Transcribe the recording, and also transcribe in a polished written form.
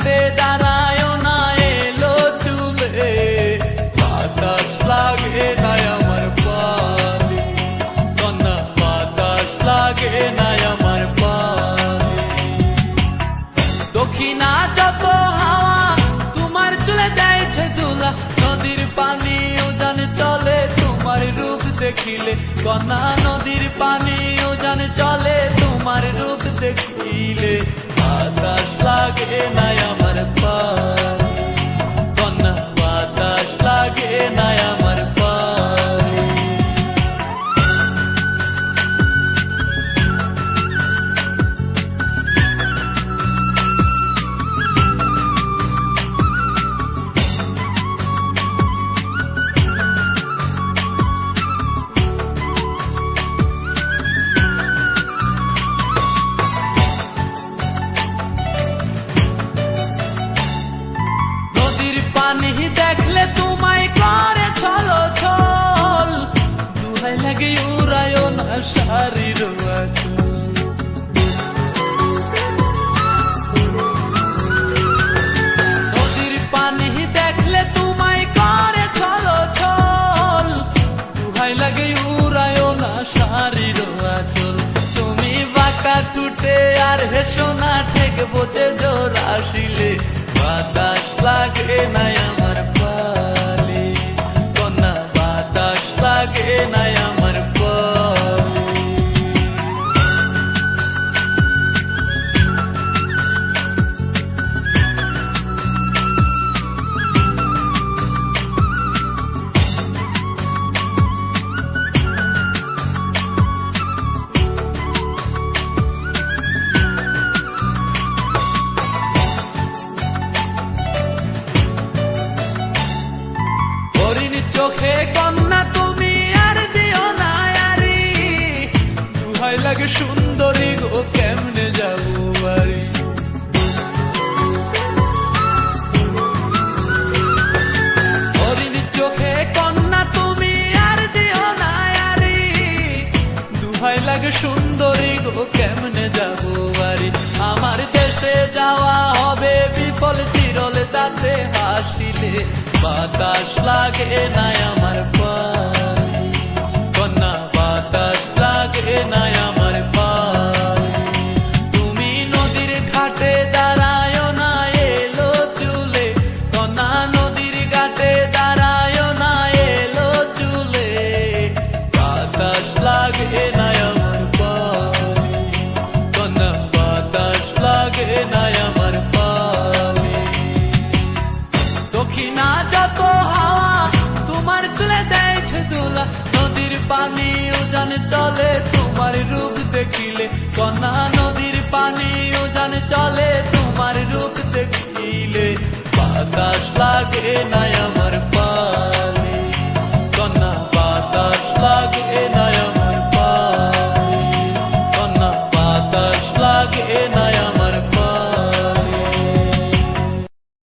ঘাটে দাঁড়ায় না এলো চুলে, বাতাস লাগে না আমার পানে, কন্যা বাতাস লাগে না আমার পানে। দক্ষিণা যত হাওয়া তোমার চলে যাইছে দুলা, নদীর পানি উজান চলে তোমার রূপ দেখিলে, কন্যা নদীর পানি উজান চলে তোমার রূপ দেখিলে, বাতাস লাগে না আমার পানে, কন্যা বাতাস লাগে না আমার পানে। পানি দেখলে তোমায় করে ছলো ছল, দুহাই লাগে উড়ায় না শাড়ির আঁচল। নদীর পানি দেখলে তোমায় করে ছলো ছল, দুহাই লাগে উড়ায় না শাড়ির আঁচল। তুমি বাঁকা টুটে আর হেসো না ঠেক বোঝে জোর আসিলে, বাতাস লাগে না আমার পালে, কন্যা বাতাস লাগে না আমার পালে। চোখে কন্যা তুমি আর দিও না আরি, দুহাই লাগে সুন্দরী গো কেমনে যাবো বাড়ি। হরিণ চোখে কন্যা তুমি আর দিও না আরি, দুহাই লাগে সুন্দরী গো কেমনে যাবো বাড়ি। আমার দেশে যাওয়া হবে বিফল চিরল তাতে হাসিলে, বাতাস লাগে না আমার পানে, কন্যা বাতাস লাগে না আমার পানে। তুমি নদীর ঘাটে দাঁড়ায় না এলো চুলে, কন্যা নদীর ঘাটে দাঁড়ায় না এলো চুলে, বাতাস লাগে না আমার পানে, কন্যা বাতাস লাগে না আমার পানে। দক্ষিণা যত হাওয়া তোমার তুলে দেয়ছে দোলা, নদীর পানি উজান চলে তোমার রূপ দেখিলে, কন্যা নদীর পানি উজান চলে তোমার রূপ দেখিলে, বাতাস লাগে না